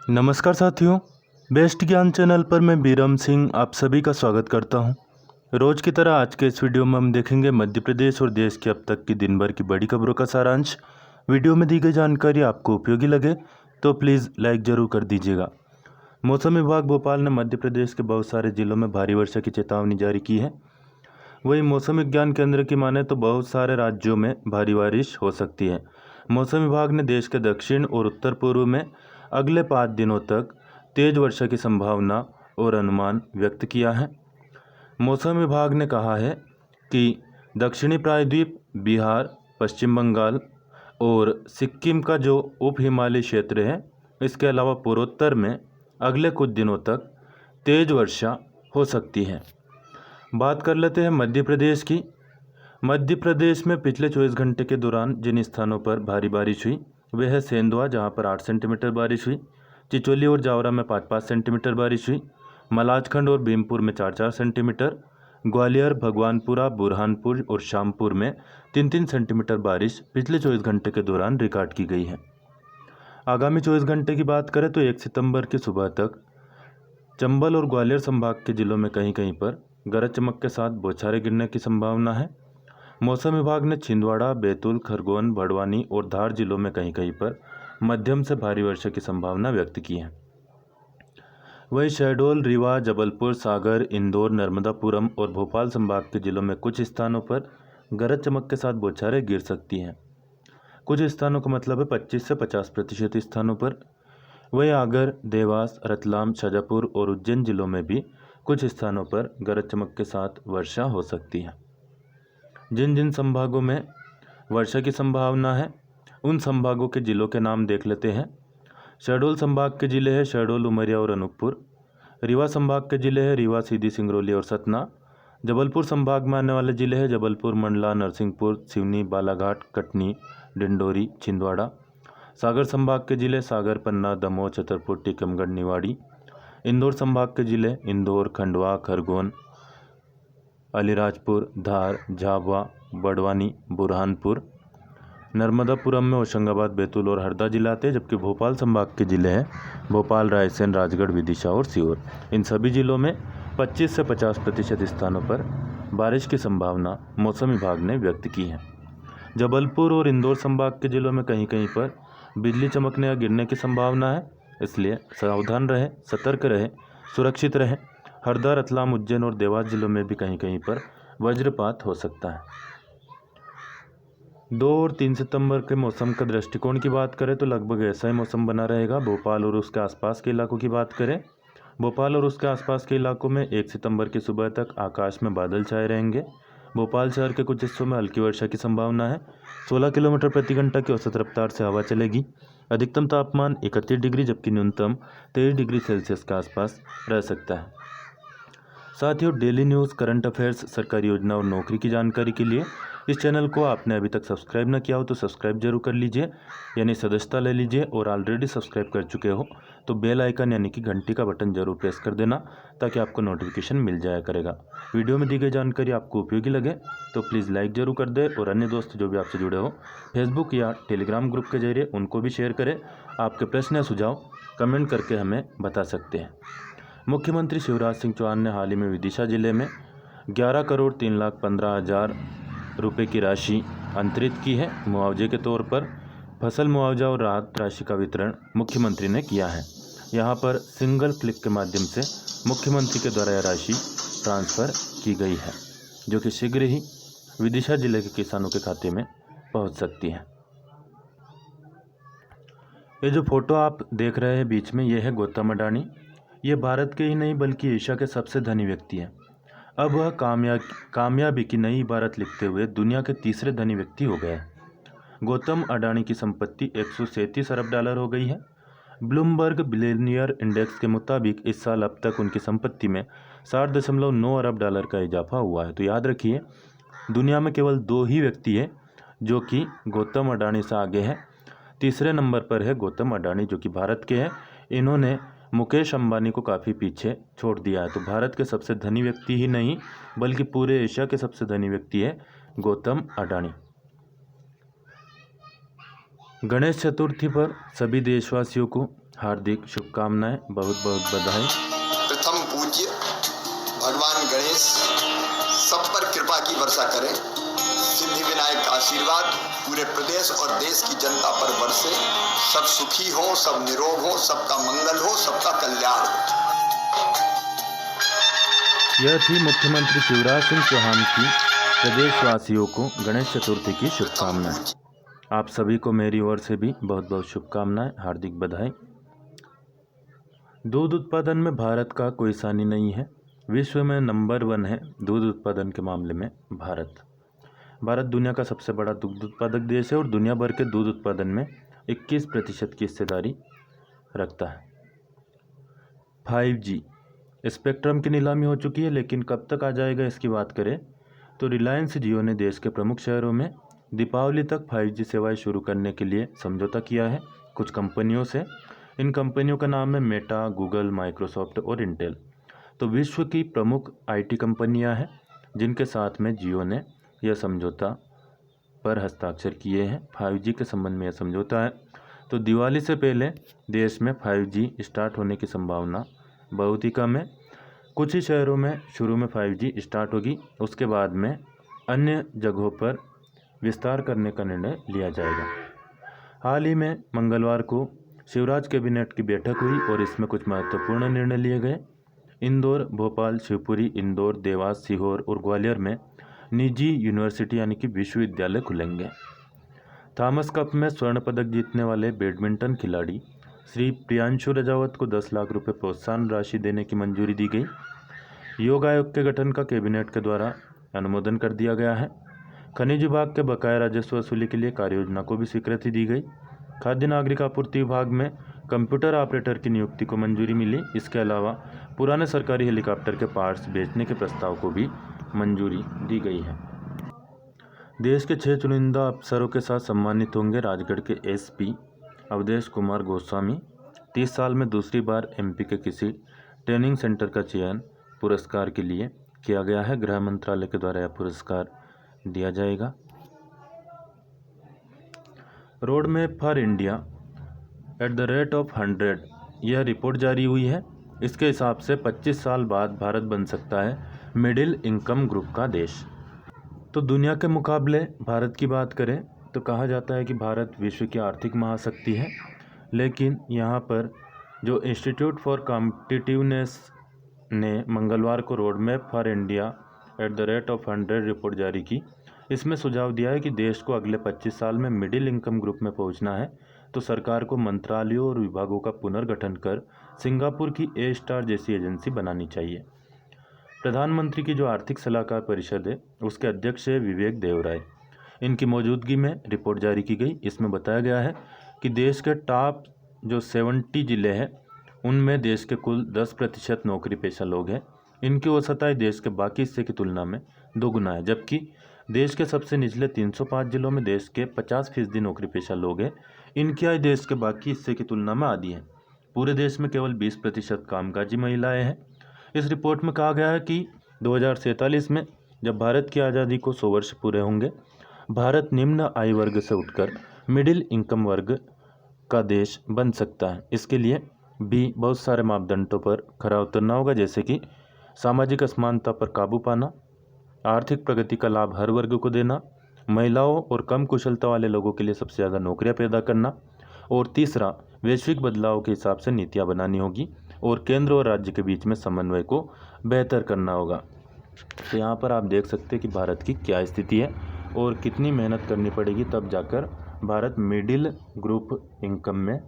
नमस्कार साथियों, बेस्ट ज्ञान चैनल पर मैं बीरम सिंह आप सभी का स्वागत करता हूं। रोज की तरह आज के इस वीडियो में हम देखेंगे मध्य प्रदेश और देश की अब तक की दिन भर की बड़ी खबरों का सारांश। वीडियो में दी गई जानकारी आपको उपयोगी लगे तो प्लीज़ लाइक ज़रूर कर दीजिएगा। मौसम विभाग भोपाल ने मध्य प्रदेश के बहुत सारे जिलों में भारी वर्षा की चेतावनी जारी की है। वहीं मौसम विज्ञान केंद्र की माने तो बहुत सारे राज्यों में भारी बारिश हो सकती है। मौसम विभाग ने देश के दक्षिण और उत्तर पूर्व में अगले 5 दिनों तक तेज वर्षा की संभावना और अनुमान व्यक्त किया है। मौसम विभाग ने कहा है कि दक्षिणी प्रायद्वीप, बिहार, पश्चिम बंगाल और सिक्किम का जो उप हिमालयी क्षेत्र है, इसके अलावा पूर्वोत्तर में अगले कुछ दिनों तक तेज वर्षा हो सकती है। बात कर लेते हैं मध्य प्रदेश की। मध्य प्रदेश में पिछले 24 घंटे के दौरान जिन स्थानों पर भारी बारिश हुई वे है सेंधवा, जहां पर 8 सेंटीमीटर बारिश हुई, चिचोली और जावरा में 5-5 सेंटीमीटर बारिश हुई, मलाजखंड और भीमपुर में 4-4 सेंटीमीटर, ग्वालियर, भगवानपुरा, बुरहानपुर और शामपुर में 3-3 सेंटीमीटर बारिश पिछले 24 घंटे के दौरान रिकॉर्ड की गई है। आगामी 24 घंटे की बात करें तो 1 सितंबर की सुबह तक चंबल और ग्वालियर संभाग के जिलों में कहीं कहीं पर गरज चमक के साथ बौछारें गिरने की संभावना है। मौसम विभाग ने छिंदवाड़ा, बैतूल, खरगोन, बड़वानी और धार जिलों में कहीं कहीं पर मध्यम से भारी वर्षा की संभावना व्यक्त की है। वहीं शहडोल, रीवा, जबलपुर, सागर, इंदौर, नर्मदापुरम और भोपाल संभाग के जिलों में कुछ स्थानों पर गरज चमक के साथ बौछारें गिर सकती हैं। कुछ स्थानों का मतलब है 25 से 50% स्थानों पर। वहीं आगर, देवास, रतलाम, शाजापुर और उज्जैन जिलों में भी कुछ स्थानों पर गरज चमक के साथ वर्षा हो सकती है। जिन जिन संभागों में वर्षा की संभावना है उन संभागों के जिलों के नाम देख लेते हैं। शहडोल संभाग के जिले हैं शहडोल, उमरिया और अनूपपुर। रीवा संभाग के जिले हैं रीवा, सीधी, सिंगरौली और सतना। जबलपुर संभाग में आने वाले जिले हैं जबलपुर, मंडला, नरसिंहपुर, सिवनी, बालाघाट, कटनी, डिंडोरी, छिंदवाड़ा। सागर संभाग के जिले सागर, पन्ना, दमोह, छतरपुर, टीकमगढ़, निवाड़ी। इंदौर संभाग के जिले इंदौर, खंडवा, खरगोन, अलीराजपुर, धार, झाबुआ, बड़वानी, बुरहानपुर। नर्मदापुरम में होशंगाबाद, बैतूल और हरदा जिला आते हैं, जबकि भोपाल संभाग के जिले हैं भोपाल, रायसेन, राजगढ़, विदिशा और सीहोर। इन सभी जिलों में 25 से 50% स्थानों पर बारिश की संभावना मौसम विभाग ने व्यक्त की है। जबलपुर और इंदौर संभाग के जिलों में कहीं कहीं पर बिजली चमकने या गिरने की संभावना है, इसलिए सावधान रहें, सतर्क रहें, सुरक्षित रहें। हरदा, रतलाम, उज्जैन और देवास जिलों में भी कहीं कहीं पर वज्रपात हो सकता है। 2 और 3 सितंबर के मौसम का दृष्टिकोण की बात करें तो लगभग ऐसा ही मौसम बना रहेगा। भोपाल और उसके आसपास के इलाकों की बात करें, भोपाल और उसके आसपास के इलाकों में 1 सितंबर की सुबह तक आकाश में बादल छाए रहेंगे। भोपाल शहर के कुछ हिस्सों में हल्की वर्षा की संभावना है। 16 किलोमीटर प्रति घंटा की औसत रफ्तार से हवा चलेगी। अधिकतम तापमान 31 डिग्री जबकि न्यूनतम 23 डिग्री सेल्सियस के आसपास रह सकता है। साथियों, डेली न्यूज़, करंट अफेयर्स, सरकारी योजना और नौकरी की जानकारी के लिए इस चैनल को आपने अभी तक सब्सक्राइब न किया हो तो सब्सक्राइब जरूर कर लीजिए, यानी सदस्यता ले लीजिए। और ऑलरेडी सब्सक्राइब कर चुके हो तो बेल आइकन यानी कि घंटी का बटन जरूर प्रेस कर देना, ताकि आपको नोटिफिकेशन मिल जाया करेगा। वीडियो में दी गई जानकारी आपको उपयोगी लगे तो प्लीज़ लाइक जरूर कर दे, और अन्य दोस्त जो भी आपसे जुड़े हो फेसबुक या टेलीग्राम ग्रुप के जरिए उनको भी शेयर करें। आपके प्रश्न या सुझाव कमेंट करके हमें बता सकते हैं। मुख्यमंत्री शिवराज सिंह चौहान ने हाल ही में विदिशा जिले में 11,03,15,000 रुपये की राशि अंतरित की है। मुआवजे के तौर पर फसल मुआवजा और राहत राशि का वितरण मुख्यमंत्री ने किया है। यहां पर सिंगल क्लिक के माध्यम से मुख्यमंत्री के द्वारा यह राशि ट्रांसफ़र की गई है, जो कि शीघ्र ही विदिशा जिले के किसानों के खाते में पहुंच सकती है। ये जो फोटो आप देख रहे हैं बीच में, ये है गौतम अडानी। ये भारत के ही नहीं बल्कि एशिया के सबसे धनी व्यक्ति हैं। अब वह कामयाबी की नई इबारत लिखते हुए दुनिया के तीसरे धनी व्यक्ति हो गए हैं। गौतम अडानी की संपत्ति 137 अरब डॉलर हो गई है। ब्लूमबर्ग बिलियनियर इंडेक्स के मुताबिक इस साल अब तक उनकी संपत्ति में 60.9 अरब डॉलर का इजाफा हुआ है। तो याद रखिए, दुनिया में केवल 2 ही व्यक्ति हैं जो कि गौतम अडानी से आगे हैं। तीसरे नंबर पर है गौतम अडानी, जो कि भारत के हैं। इन्होंने मुकेश अंबानी को काफ़ी पीछे छोड़ दिया है। तो भारत के सबसे धनी व्यक्ति ही नहीं बल्कि पूरे एशिया के सबसे धनी व्यक्ति है गौतम अडानी। गणेश चतुर्थी पर सभी देशवासियों को हार्दिक शुभकामनाएं, बहुत बहुत बधाई। प्रथम पूज्य भगवान गणेश सब पर कृपा की वर्षा करें। सिद्धि विनायक का आशीर्वाद पूरे प्रदेश और देश की जनता पर बरसे। सब सुखी हो, सब निरोग हो, सबका मंगल हो, सबका कल्याण हो। यह थी मुख्यमंत्री शिवराज सिंह चौहान की प्रदेशवासियों को गणेश चतुर्थी की शुभकामनाएं। आप सभी को मेरी ओर से भी बहुत बहुत शुभकामनाएं, हार्दिक बधाई। दूध उत्पादन में भारत का कोई सानी नहीं है। विश्व में नंबर 1 है दूध उत्पादन के मामले में भारत। भारत दुनिया का सबसे बड़ा दुग्ध उत्पादक देश है और दुनिया भर के दूध उत्पादन में 21% की हिस्सेदारी रखता है। 5G स्पेक्ट्रम की नीलामी हो चुकी है, लेकिन कब तक आ जाएगा इसकी बात करें तो रिलायंस जियो ने देश के प्रमुख शहरों में दीपावली तक 5G सेवाएं शुरू करने के लिए समझौता किया है कुछ कंपनियों से। इन कंपनियों का नाम है मेटा, गूगल, माइक्रोसॉफ्ट और इंटेल। तो विश्व की प्रमुख IT कंपनियां हैं जिनके साथ में जियो ने यह समझौता पर हस्ताक्षर किए हैं। 5G के संबंध में यह समझौता है। तो दिवाली से पहले देश में 5G स्टार्ट होने की संभावना बहुत ही कम है। कुछ ही शहरों में शुरू में 5G स्टार्ट होगी, उसके बाद में अन्य जगहों पर विस्तार करने का निर्णय लिया जाएगा। हाल ही में मंगलवार को शिवराज कैबिनेट की बैठक हुई और इसमें कुछ महत्वपूर्ण निर्णय लिए गए। इंदौर, भोपाल, शिवपुरी, इंदौर, देवास, सीहोर और ग्वालियर में निजी यूनिवर्सिटी यानी कि विश्वविद्यालय खुलेंगे। थॉमस कप में स्वर्ण पदक जीतने वाले बैडमिंटन खिलाड़ी श्री प्रियांशु रजावत को 10 लाख रुपए प्रोत्साहन राशि देने की मंजूरी दी गई। योग आयोग के गठन का कैबिनेट के द्वारा अनुमोदन कर दिया गया है। खनिज विभाग के बकाया राजस्व वसूली के लिए कार्ययोजना को भी स्वीकृति दी गई। खाद्य नागरिक आपूर्ति विभाग में कंप्यूटर ऑपरेटर की नियुक्ति को मंजूरी मिली। इसके अलावा पुराने सरकारी हेलीकॉप्टर के पार्ट्स बेचने के प्रस्ताव को भी मंजूरी दी गई है। देश के 6 चुनिंदा अफसरों के साथ सम्मानित होंगे राजगढ़ के SP अवधेश कुमार गोस्वामी। 30 साल में दूसरी बार MP के किसी ट्रेनिंग सेंटर का चयन पुरस्कार के लिए किया गया है। गृह मंत्रालय के द्वारा यह पुरस्कार दिया जाएगा। रोड मैप फॉर इंडिया @100 यह रिपोर्ट जारी हुई है। इसके हिसाब से 25 साल बाद भारत बन सकता है मिडिल इनकम ग्रुप का देश। तो दुनिया के मुकाबले भारत की बात करें तो कहा जाता है कि भारत विश्व की आर्थिक महाशक्ति है, लेकिन यहाँ पर जो इंस्टीट्यूट फॉर कॉम्पिटिटिवनेस ने मंगलवार को road map for India @100 report जारी की। इसमें सुझाव दिया है कि देश को अगले 25 साल में मिडिल इनकम ग्रुप में पहुंचना है तो सरकार को मंत्रालयों और विभागों का पुनर्गठन कर सिंगापुर की A-स्टार जैसी एजेंसी बनानी चाहिए। प्रधानमंत्री की जो आर्थिक सलाहकार परिषद है उसके अध्यक्ष है विवेक देवराय। इनकी मौजूदगी में रिपोर्ट जारी की गई। इसमें बताया गया है कि देश के टॉप जो 70 जिले हैं उनमें देश के कुल 10% नौकरी पेशा लोग हैं। इनकी औसत आय देश के बाकी हिस्से की तुलना में 2 गुना है, जबकि देश के सबसे निचले 305 जिलों में देश के 50% नौकरी पेशा लोग हैं। इनकी आय देश के बाकी हिस्से की तुलना में आधी है। पूरे देश में केवल 20% कामकाजी महिलाएं हैं। इस रिपोर्ट में कहा गया है कि 2047 में जब भारत की आज़ादी को 100 वर्ष पूरे होंगे, भारत निम्न आय वर्ग से उठकर मिडिल इनकम वर्ग का देश बन सकता है। इसके लिए भी बहुत सारे मापदंडों पर खरा उतरना होगा, जैसे कि सामाजिक असमानता पर काबू पाना, आर्थिक प्रगति का लाभ हर वर्ग को देना, महिलाओं और कम कुशलता वाले लोगों के लिए सबसे ज़्यादा नौकरियां पैदा करना, और तीसरा वैश्विक बदलाव के हिसाब से नीतियां बनानी होगी और केंद्र और राज्य के बीच में समन्वय को बेहतर करना होगा। तो यहाँ पर आप देख सकते हैं कि भारत की क्या स्थिति है और कितनी मेहनत करनी पड़ेगी तब जाकर भारत मिडिल ग्रुप इनकम में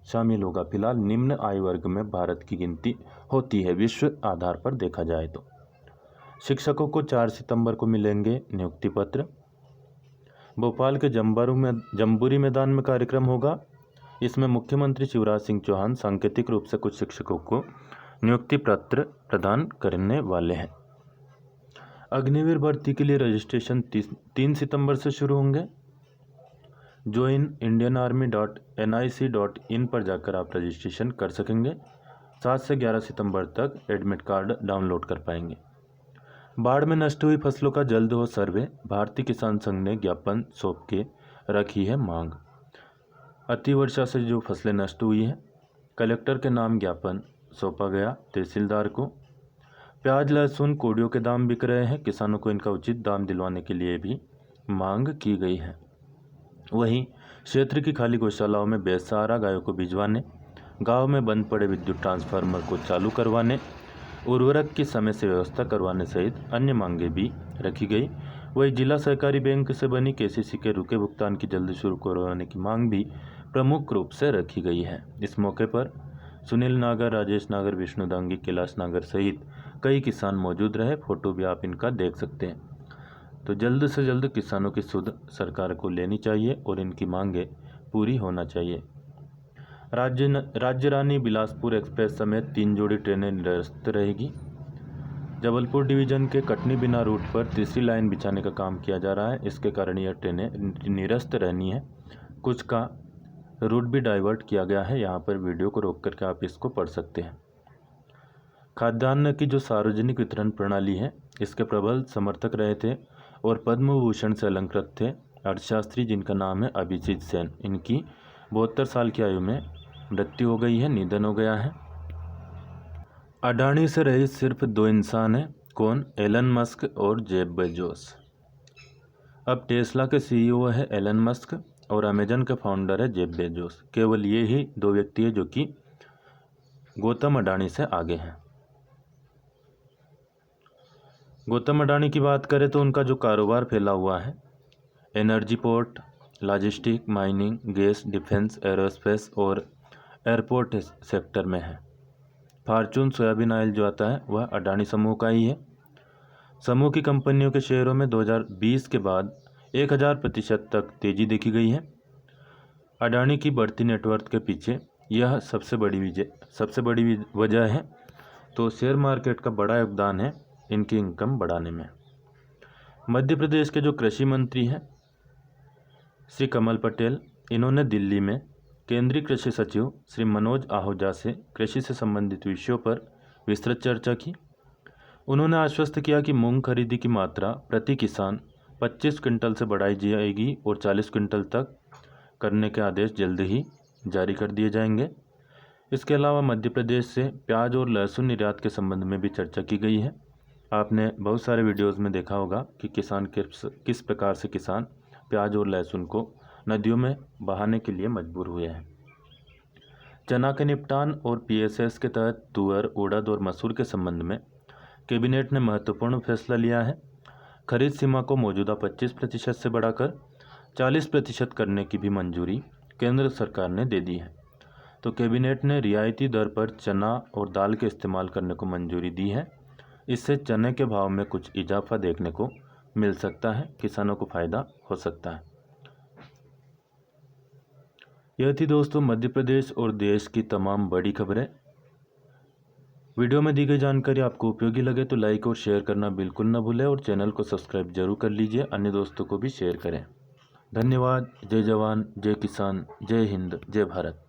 शामिल होगा। फिलहाल निम्न आय वर्ग में भारत की गिनती होती है विश्व आधार पर देखा जाए तो। शिक्षकों को 4 सितंबर को मिलेंगे नियुक्ति पत्र। भोपाल के जम्बूरी मैदान में कार्यक्रम होगा। इसमें मुख्यमंत्री शिवराज सिंह चौहान सांकेतिक रूप से कुछ शिक्षकों को नियुक्ति पत्र प्रदान करने वाले हैं। अग्निवीर भर्ती के लिए रजिस्ट्रेशन 3 सितंबर से शुरू होंगे। joinindianarmy.nic.in पर जाकर आप रजिस्ट्रेशन कर सकेंगे। 7 से 11 सितंबर तक एडमिट कार्ड डाउनलोड कर पाएंगे। बाढ़ में नष्ट हुई फसलों का जल्द हो सर्वे, भारतीय किसान संघ ने ज्ञापन सौंप के रखी है मांग। अतिवर्षा से जो फसलें नष्ट हुई हैं, कलेक्टर के नाम ज्ञापन सौंपा गया तहसीलदार को। प्याज लहसुन कोड़ियों के दाम बिक रहे हैं, किसानों को इनका उचित दाम दिलवाने के लिए भी मांग की गई है। वहीं क्षेत्र की खाली गौशालाओं में बेसहारा गायों को भिजवाने, गांव में बंद पड़े विद्युत ट्रांसफार्मर को चालू करवाने, उर्वरक की समय से व्यवस्था करवाने सहित अन्य मांगें भी रखी गई। वहीं जिला सहकारी बैंक से बनी केसीसी के रुके भुगतान की जल्दी शुरू करवाने की मांग भी प्रमुख रूप से रखी गई है। इस मौके पर सुनील नागर, राजेश नागर, विष्णु दांगी, कैलाश नागर सहित कई किसान मौजूद रहे। फोटो भी आप इनका देख सकते हैं। तो जल्द से जल्द किसानों की सुध सरकार को लेनी चाहिए और इनकी मांगें पूरी होना चाहिए। राज्य रानी बिलासपुर एक्सप्रेस समेत 3 जोड़ी ट्रेनें निरस्त रहेगी। जबलपुर डिवीजन के कटनी बिना रूट पर तीसरी लाइन बिछाने का काम किया जा रहा है। इसके कारण यह ट्रेनें निरस्त रहनी है। कुछ का रूट भी डाइवर्ट किया गया है। यहाँ पर वीडियो को रोक करके आप इसको पढ़ सकते हैं। खाद्यान्न की जो सार्वजनिक वितरण प्रणाली है, इसके प्रबल समर्थक रहे थे और पद्म भूषण से अलंकृत थे अर्थशास्त्री जिनका नाम है अभिजीत सेन। इनकी 72 साल की आयु में मृत्यु हो गई है, निधन हो गया है। अडानी से रहित सिर्फ 2 इंसान हैं, कौन? एलन मस्क और जेफ बेजोस। अब टेस्ला के सीईओ है एलन मस्क और अमेजन के फाउंडर है जेफ बेजोस। केवल ये ही 2 व्यक्ति हैं जो कि गौतम अडानी से आगे हैं। गौतम अडानी की बात करें तो उनका जो कारोबार फैला हुआ है, energy, port, logistic, mining, gas, defence, aerospace और एयरपोर्ट सेक्टर में है। फॉर्चून सोयाबीन ऑयल जो आता है वह अडानी समूह का ही है। समूह की कंपनियों के शेयरों में 2020 के बाद 1000% तक तेजी देखी गई है। अडानी की बढ़ती नेटवर्थ के पीछे यह सबसे बड़ी वजह है। तो शेयर मार्केट का बड़ा योगदान है इनकी इनकम बढ़ाने में। मध्य प्रदेश के जो कृषि मंत्री हैं श्री कमल पटेल, इन्होंने दिल्ली में केंद्रीय कृषि सचिव श्री मनोज आहूजा से कृषि से संबंधित विषयों पर विस्तृत चर्चा की। उन्होंने आश्वस्त किया कि मूंग खरीदी की मात्रा प्रति किसान 25 क्विंटल से बढ़ाई जाएगी और 40 क्विंटल तक करने के आदेश जल्द ही जारी कर दिए जाएंगे। इसके अलावा मध्य प्रदेश से प्याज और लहसुन निर्यात के संबंध में भी चर्चा की गई है। आपने बहुत सारे वीडियोस में देखा होगा कि किस प्रकार से किसान प्याज और लहसुन को नदियों में बहाने के लिए मजबूर हुए हैं। चना के निपटान और पीएसएस के तहत तुअर, उड़द और मसूर के संबंध में कैबिनेट ने महत्वपूर्ण फैसला लिया है। खरीद सीमा को मौजूदा 25% से बढ़ाकर 40% करने की भी मंजूरी केंद्र सरकार ने दे दी है। तो कैबिनेट ने रियायती दर पर चना और दाल के इस्तेमाल करने को मंजूरी दी है। इससे चने के भाव में कुछ इजाफा देखने को मिल सकता है, किसानों को फायदा हो सकता है। यह थी दोस्तों मध्य प्रदेश और देश की तमाम बड़ी खबरें। वीडियो में दी गई जानकारी आपको उपयोगी लगे तो लाइक और शेयर करना बिल्कुल न भूलें और चैनल को सब्सक्राइब जरूर कर लीजिए, अन्य दोस्तों को भी शेयर करें। धन्यवाद। जय जवान, जय किसान, जय हिंद, जय भारत।